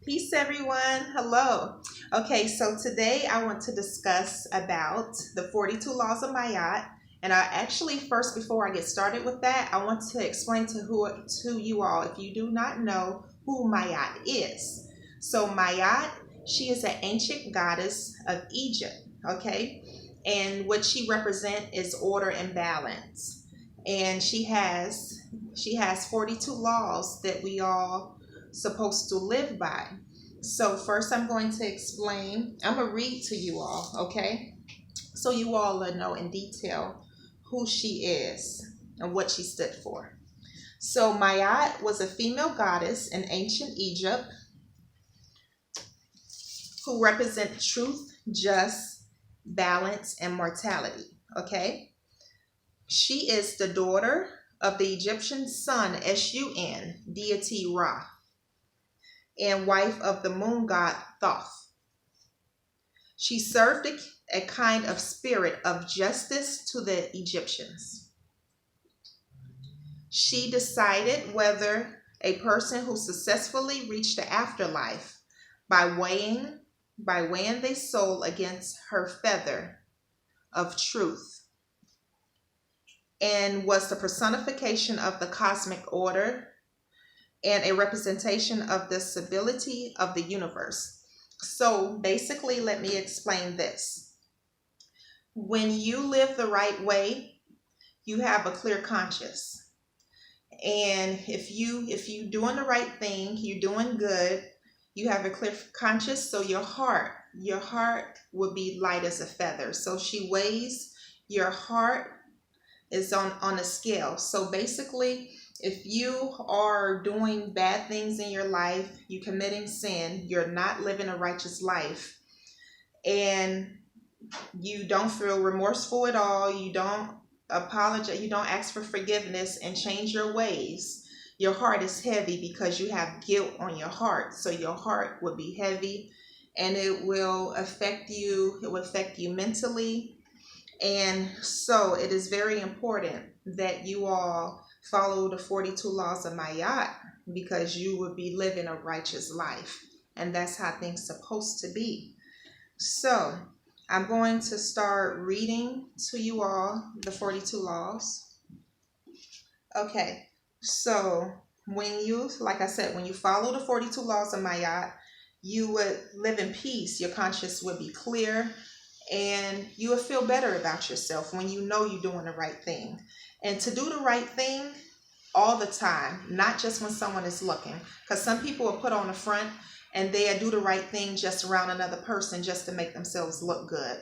Peace, everyone. Hello. Okay, so today I want to discuss about the 42 laws of Mayat. And I actually first, before I get started with that, I want to explain to you all, if you do not know who Mayat is. So Mayat, she is an ancient goddess of Egypt. Okay, and what she represents is order and balance. And she has 42 laws that we all supposed to live by. So first I'm going to explain, I'm going to read to you all, okay? So you all will know in detail who she is and what she stood for. So Mayat was a female goddess in ancient Egypt who represent truth, just, balance, and mortality, okay? She is the daughter of the Egyptian sun, Sun, deity Ra, and wife of the moon god Thoth. She served a kind of spirit of justice to the Egyptians. She decided whether a person who successfully reached the afterlife by weighing their soul against her feather of truth, and was the personification of the cosmic order and a representation of the stability of the universe. So basically, let me explain this. When you live the right way, you have a clear conscience. And if you doing the right thing, you're doing good, you have a clear conscience, so your heart will be light as a feather. So she weighs your heart is on a scale. So basically, if you are doing bad things in your life, you committing sin, you're not living a righteous life, and you don't feel remorseful at all, you don't apologize, you don't ask for forgiveness and change your ways, your heart is heavy because you have guilt on your heart. So your heart will be heavy, and it will affect you mentally. And so it is very important that you all follow the 42 laws of Mayat, because you will be living a righteous life. And that's how things supposed to be. So I'm going to start reading to you all the 42 laws. Okay, so like I said, when you follow the 42 laws of Mayat, you would live in peace. Your conscience would be clear, and you will feel better about yourself when you know you're doing the right thing. And to do the right thing all the time, not just when someone is looking, because some people will put on the front and they do the right thing just around another person just to make themselves look good.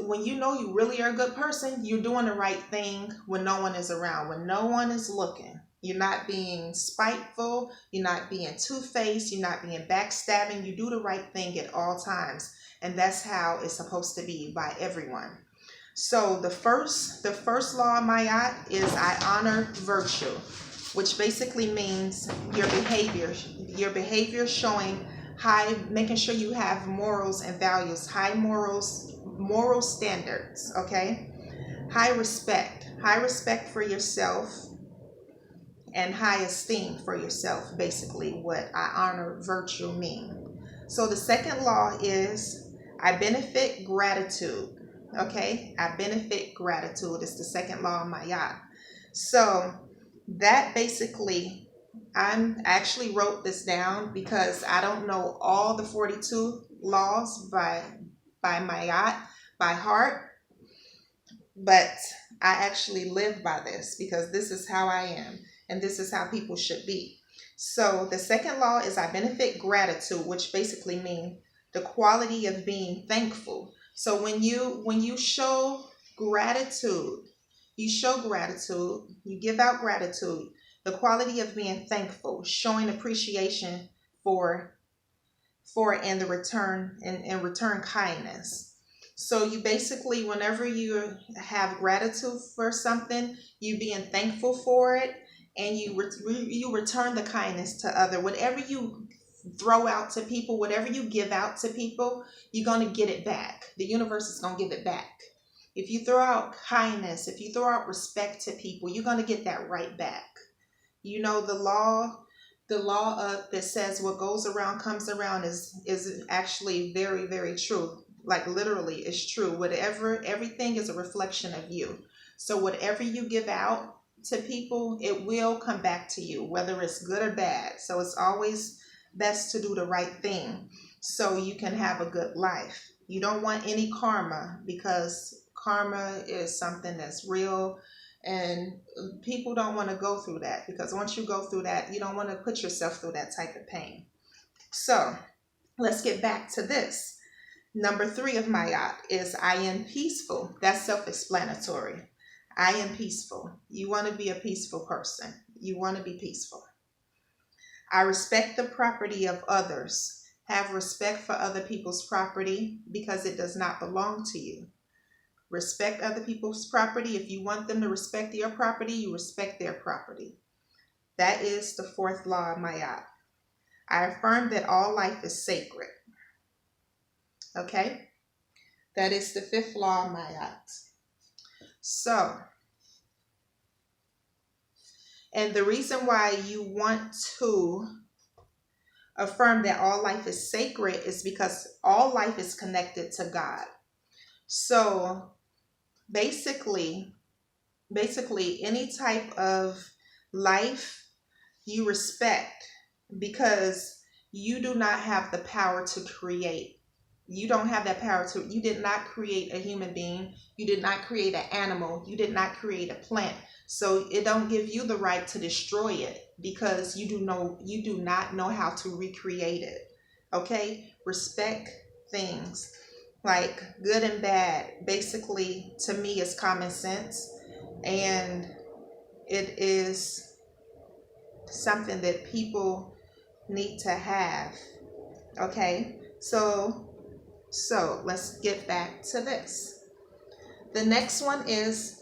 When you know you really are a good person, you're doing the right thing when no one is around, when no one is looking. You're not being spiteful, you're not being two-faced, you're not being backstabbing. You do the right thing at all times, and that's how it's supposed to be by everyone. So the first law of Mayat is I honor virtue, which basically means your behavior showing high, making sure you have morals and values, high moral standards, okay? High respect for yourself, and high esteem for yourself, basically what I honor virtue mean. So the second law is I benefit gratitude. Okay, I benefit gratitude. It's the second law of Mayat. So that basically, I actually wrote this down because I don't know all the 42 laws by Mayat by heart, but I actually live by this because this is how I am, and this is how people should be. So the second law is I benefit gratitude, which basically means the quality of being thankful. So when you gratitude, show gratitude, you give out gratitude, the quality of being thankful, showing appreciation for and the return and return kindness. So you basically, whenever you have gratitude for something, you being thankful for it, and you return the kindness to other. Whatever you throw out to people, whatever you give out to people, you're going to get it back. The universe is going to give it back. If you throw out kindness, if you throw out respect to people, you're going to get that right back. You know the the law that says what goes around comes around is actually very, very true. Like literally, it's true. Everything is a reflection of you. So whatever you give out to people, it will come back to you, whether it's good or bad. So it's always best to do the right thing so you can have a good life. You don't want any karma, because karma is something that's real, and people don't want to go through that, because once you go through that, you don't want to put yourself through that type of pain. So let's get back to this. Number 3 of Mayat is I am peaceful. That's self-explanatory. I am peaceful. You want to be a peaceful person. You want to be peaceful. I respect the property of others. Have respect for other people's property because it does not belong to you. Respect other people's property. If you want them to respect your property, you respect their property. That is the 4th law of Mayat. I affirm that all life is sacred. Okay? That is the 5th law of Mayat. So, and the reason why you want to affirm that all life is sacred is because all life is connected to God. So basically any type of life you respect, because you do not have the power to create. You don't have that power to, you did not create a human being. You did not create an animal. You did not create a plant. So it don't give you the right to destroy it, because you do not know how to recreate it. Okay? Respect things like good and bad. Basically, to me, is common sense, and it is something that people need to have. Okay? So let's get back to this. The next one is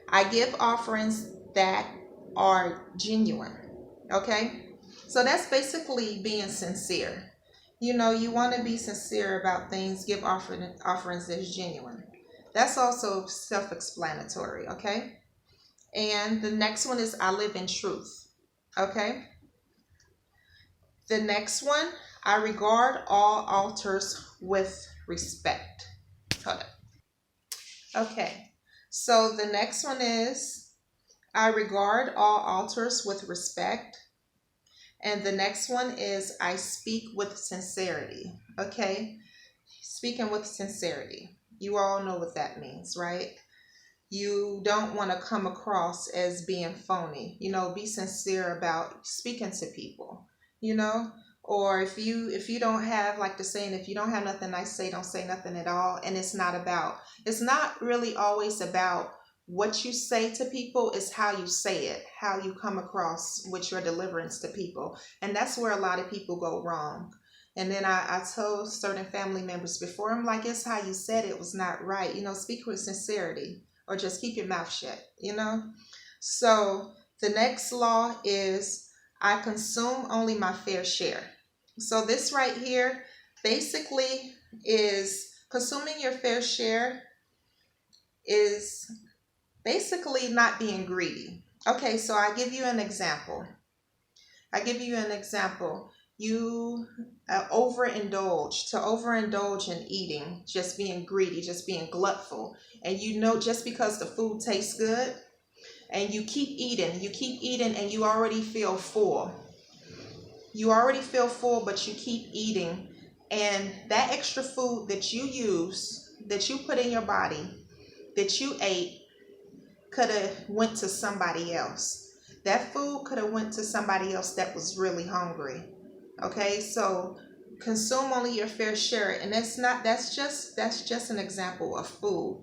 I give offerings that are genuine. Okay? So that's basically being sincere. You want to be sincere about things. Give offerings that's genuine. That's also self-explanatory. Okay? And the next one is I live in truth. Okay? The next one, I regard all altars with respect. Hold up. Okay. So the next one is I regard all altars with respect. And the next one is I speak with sincerity. Okay? Speaking with sincerity. You all know what that means, right? You don't want to come across as being phony. Be sincere about speaking to people. Or if you don't have, like the saying, if you don't have nothing nice to say, don't say nothing at all. And it's not really always about what you say to people. It's how you say it, how you come across with your deliverance to people. And that's where a lot of people go wrong. And then I told certain family members before, I'm like, it's how you said it was not right. Speak with sincerity, or just keep your mouth shut, So the next law is I consume only my fair share. So this right here basically is consuming your fair share is basically not being greedy. Okay, so I give you an example. You overindulge in eating, just being greedy, just being gluttful. And just because the food tastes good, and you keep eating, and you already feel full. But you keep eating, and that extra food that you put in your body, that you ate, could have went to somebody else. That food could have went to somebody else that was really hungry. Okay, so consume only your fair share, and that's just an example of food.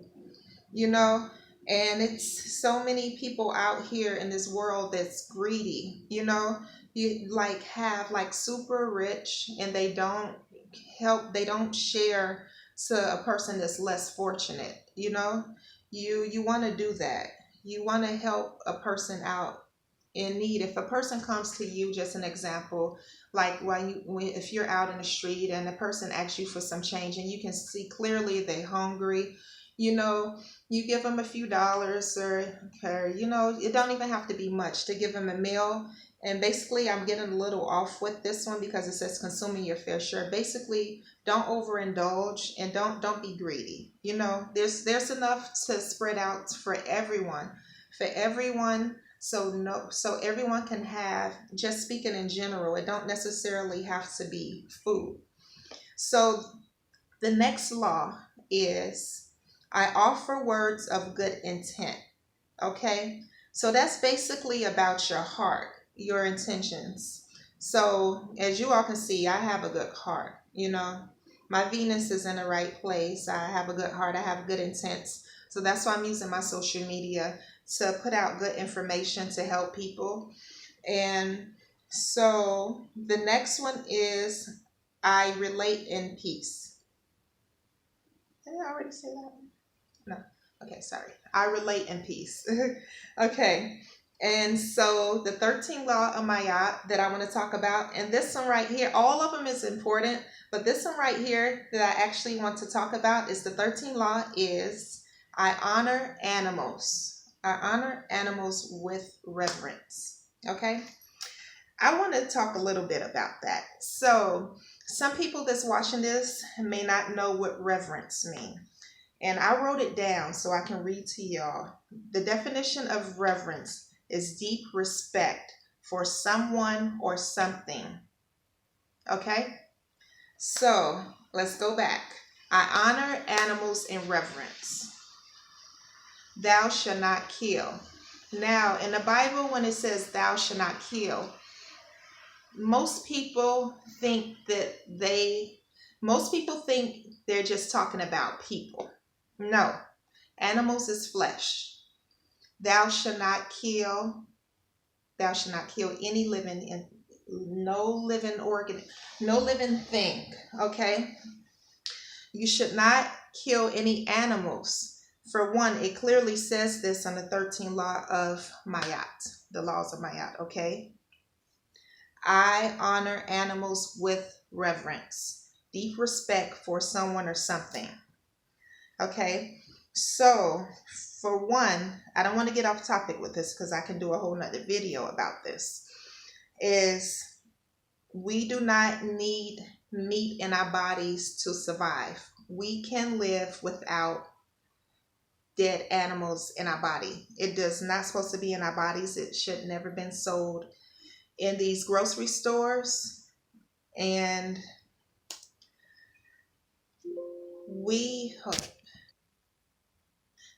And it's so many people out here in this world that's greedy. You have super rich, and they don't share to a person that's less fortunate. You want to do that. You want to help a person out in need. If a person comes to you, just an example, like if you're out in the street and a person asks you for some change, and you can see clearly they're hungry, you give them a few dollars, or it don't even have to be much to give them a meal. And basically, I'm getting a little off with this one because it says consuming your fair share. Basically, don't overindulge and don't be greedy. You know, there's enough to spread out for everyone, So so everyone can have. Just speaking in general, it don't necessarily have to be food. So the next law is I offer words of good intent. Okay? So that's basically about your heart, your intentions. So as you all can see, I have a good heart, you know. My Venus is in the right place. I have a good heart. I have good intents. So that's why I'm using my social media to put out good information to help people. And so the next one is I relate in peace. Did I already say that? No. Okay, sorry. I relate in peace. Okay. And so the 13th law of Mayat that I want to talk about, and this one right here, all of them is important, but this one right here that I actually want to talk about is the 13th law is I honor animals. I honor animals with reverence. Okay. I want to talk a little bit about that. So some people that's watching this may not know what reverence means. And I wrote it down so I can read to y'all. The definition of reverence is deep respect for someone or something. Okay? So let's go back. I honor animals in reverence. Thou shalt not kill. Now, in the Bible, when it says thou shalt not kill, most people think they're just talking about people. No, animals is flesh. Thou shalt not kill. Thou shalt not kill any living no living organ, no living thing. Okay. You should not kill any animals. For one, it clearly says this on the 13th law of Mayat, the laws of Mayat. Okay. I honor animals with reverence, deep respect for someone or something. Okay. So, for one, I don't want to get off topic with this because I can do a whole nother video about this. Is we do not need meat in our bodies to survive. We can live without dead animals in our body. It does not supposed to be in our bodies. It should never been sold in these grocery stores. And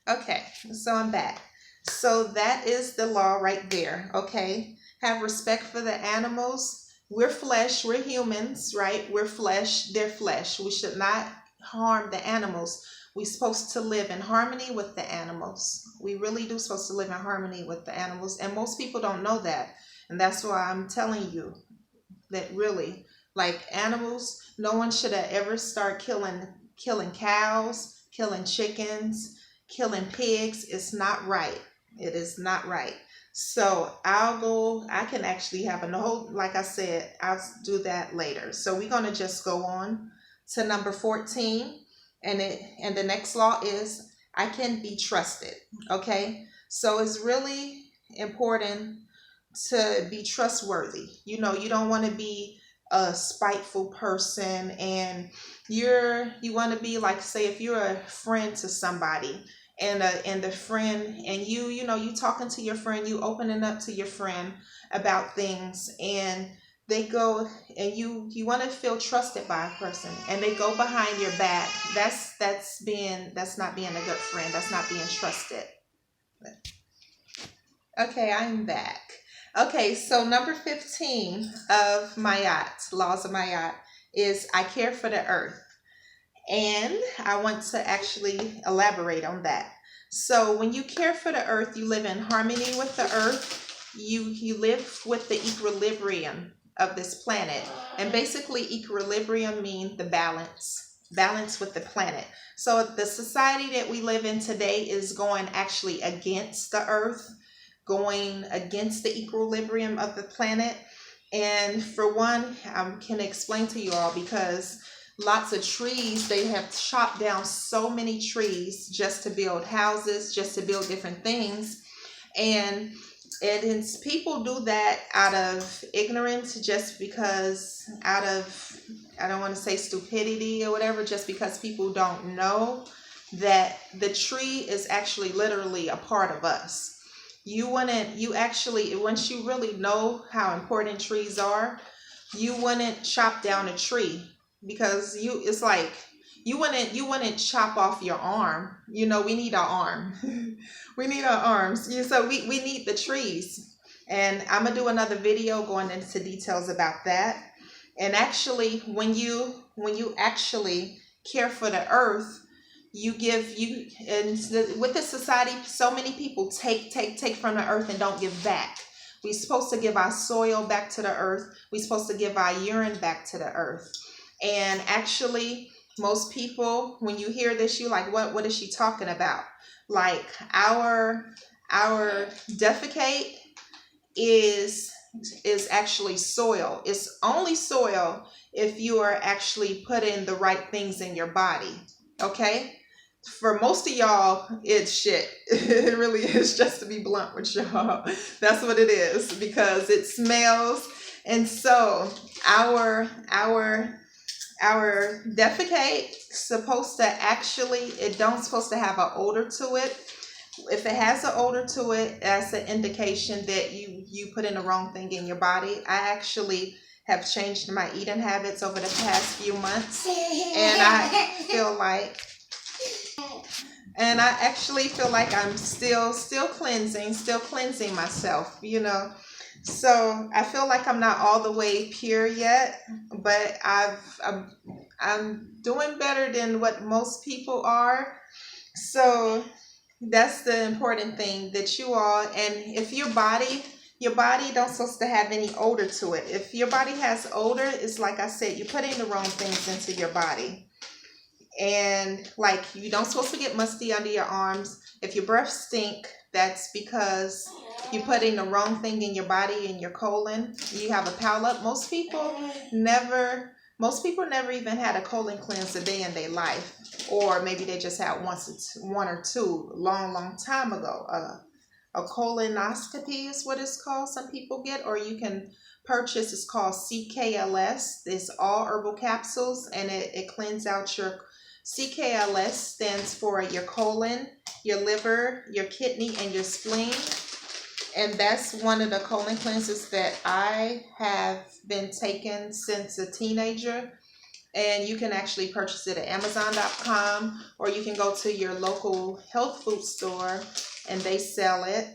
okay, so I'm back. So that is the law right there, okay? Have respect for the animals. We're flesh, we're humans, right? We're flesh, they're flesh. We should not harm the animals. We're supposed to live in harmony with the animals. We really do supposed to live in harmony with the animals. And most people don't know that. And that's why I'm telling you that really, like animals, no one should have ever start killing cows, killing chickens, killing pigs. It's not right. It is not right. So I can actually have a whole, like I said, I'll do that later. So we're going to just go on to number 14. And the next law is I can be trusted. Okay. So it's really important to be trustworthy. You know, you don't want to be a spiteful person, and you want to be like, say, if you're a friend to somebody, and the friend, and you talking to your friend, you opening up to your friend about things, and they go, and you want to feel trusted by a person, and they go behind your back. That's not being a good friend. That's not being trusted. Okay, I'm back. Okay, so number 15 of Mayat, laws of Mayat, is I care for the earth. And I want to actually elaborate on that. So when you care for the earth, you live in harmony with the earth. You live with the equilibrium of this planet. And basically equilibrium means the balance with the planet. So the society that we live in today is going actually against the earth, going against the equilibrium of the planet. And for one, I can explain to you all, because lots of trees, they have chopped down so many trees just to build houses, just to build different things. And And it's, people do that out of ignorance, just because, out of, I don't want to say stupidity or whatever, just because people don't know that the tree is actually literally a part of us. You actually, once you really know how important trees are, you wouldn't chop down a tree, because it's like, you wouldn't chop off your arm. We need our arm. We need our arms. So we need the trees. And I'm gonna do another video going into details about that. And actually, when you actually care for the earth, you give you and with this society, so many people take from the earth and don't give back. We're supposed to give our soil back to the earth. We're supposed to give our urine back to the earth. And actually, most people, when you hear this, you like, what is she talking about? Like, our defecate is actually soil. It's only soil if you are actually putting the right things in your body. Okay? For most of y'all, it's shit. It really is, just to be blunt with y'all. That's what it is, because it smells. And so our defecate supposed to actually, it don't supposed to have an odor to it. If it has an odor to it, that's an indication that you put in the wrong thing in your body. I actually have changed my eating habits over the past few months, and I actually feel like I'm still cleansing myself, So I feel like I'm not all the way pure yet, but I'm doing better than what most people are. So that's the important thing, that you all, and if your body don't supposed to have any odor to it. If your body has odor, it's like I said, you're putting the wrong things into your body. And like, you don't supposed to get musty under your arms. If your breath stink, that's because you're putting the wrong thing in your body, in your colon. You have a pileup. Most people never even had a colon cleanse a day in their life, or maybe they just had one or two long time ago. A colonoscopy is what it's called. Some people get, or you can purchase. It's called CKLS. It's all herbal capsules, and it cleans out your. CKLS stands for your colon, your liver, your kidney, and your spleen. And that's one of the colon cleansers that I have been taking since a teenager. And you can actually purchase it at Amazon.com, or you can go to your local health food store and they sell it.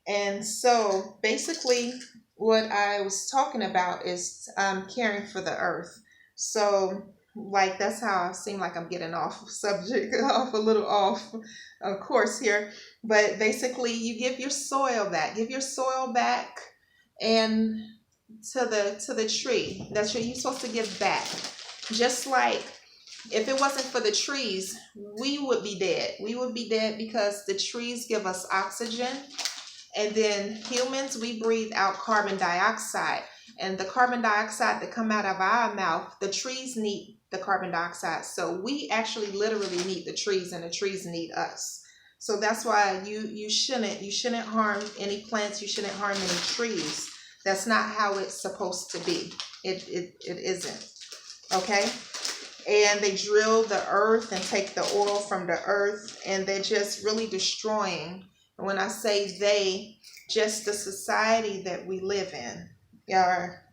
And so basically what I was talking about is caring for the earth. So like, that's how I seem like I'm getting off subject, off a little off course here. But basically, you give your soil back. Give your soil back, and to the tree. That's what you're supposed to give back. Just like, if it wasn't for the trees, we would be dead. We would be dead, because the trees give us oxygen. And then humans, we breathe out carbon dioxide. And the carbon dioxide that come out of our mouth, the trees need the carbon dioxide. So we actually literally need the trees, and the trees need us. So that's why you shouldn't harm any plants. You shouldn't harm any trees. That's not how it's supposed to be. It isn't. Okay? And they drill the earth and take the oil from the earth, and they're just really destroying. And when I say they, just the society that we live in.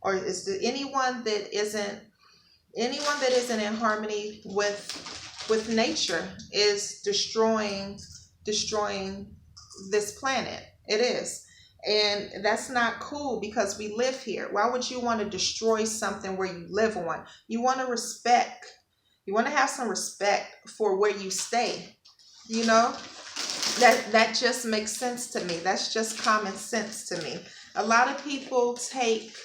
Or is there anyone that isn't in harmony with nature is destroying this planet. It is. And that's not cool, because we live here. Why would you want to destroy something where you live on? You want to have some respect for where you stay. That just makes sense to me. That's just common sense to me. A lot of people take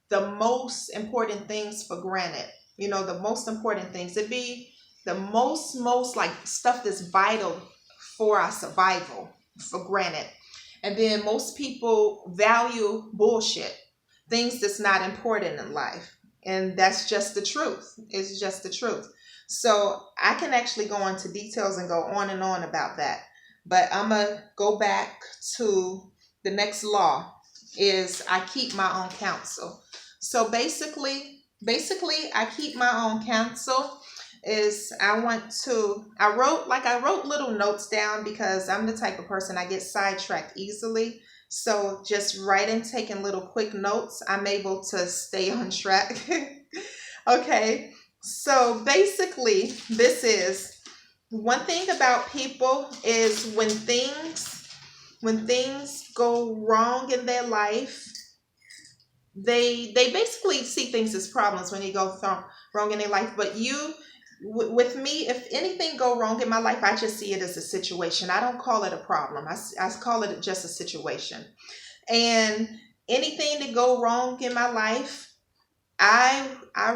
the most important things for granted. The most important things. It'd be the most like stuff that's vital for our survival for granted. And then most people value bullshit, things that's not important in life. And that's just the truth. It's just the truth. So I can actually go into details and go on and on about that. But I'm going to go back to the next law is I keep my own counsel. So basically I keep my own counsel is I wrote little notes down because I'm the type of person I get sidetracked easily. So just writing, taking little quick notes, I'm able to stay on track. Okay. So basically this is one thing about people is when things go wrong in their life, they basically see things as problems when they go wrong in their life. But with me, if anything go wrong in my life, I just see it as a situation. I don't call it a problem. I call it just a situation. And anything that go wrong in my life, I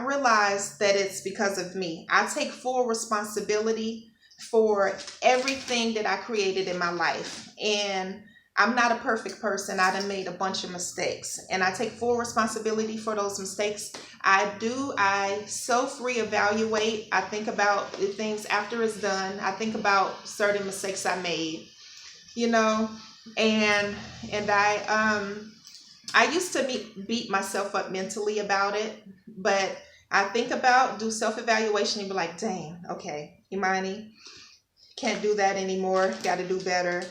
realize that it's because of me. I take full responsibility for everything that I created in my life. And I'm not a perfect person. I done made a bunch of mistakes. And I take full responsibility for those mistakes. I self-reevaluate. I think about the things after it's done. I think about certain mistakes I made, and I used to beat myself up mentally about it, but I do self-evaluation and be like, dang, okay, Imani, can't do that anymore. Got to do better.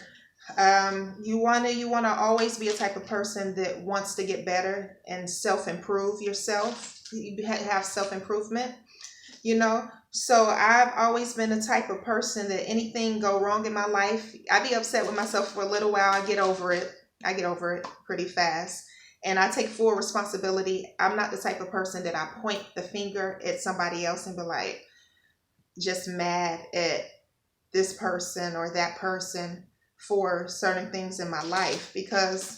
You wanna always be a type of person that wants to get better and self-improve yourself. You have self-improvement, So I've always been the type of person that anything go wrong in my life, I be upset with myself for a little while. I get over it pretty fast. And I take full responsibility. I'm not the type of person that I point the finger at somebody else and be like, just mad at this person or that person for certain things in my life, because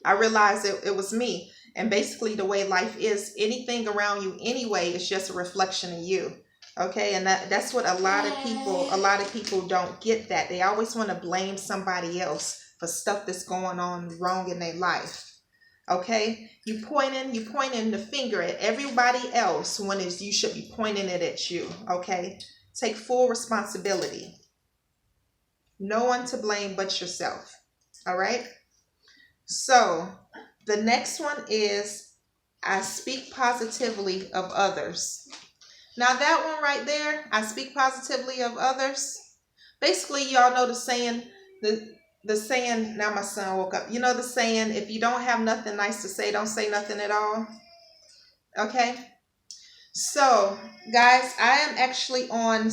I realized it was me. And basically the way life is, anything around you anyway is just a reflection of you. Okay, and that's what a lot of people don't get. That they always want to blame somebody else for stuff that's going on wrong in their life. Okay, you pointing the finger at everybody else when you should be pointing it at you. Okay, take full responsibility. No one to blame but yourself. All right. So the next one is I speak positively of others. Now that one right there, I speak positively of others. Basically, y'all know the saying, the saying, now my son woke up. You know the saying, if you don't have nothing nice to say, don't say nothing at all. Okay. So guys, I am actually on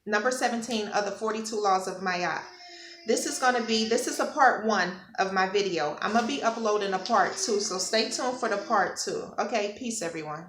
number 17 of the 42 laws of Mayat. This is a part 1 of my video. I'm going to be uploading a part 2, so stay tuned for the part 2. Okay, peace everyone.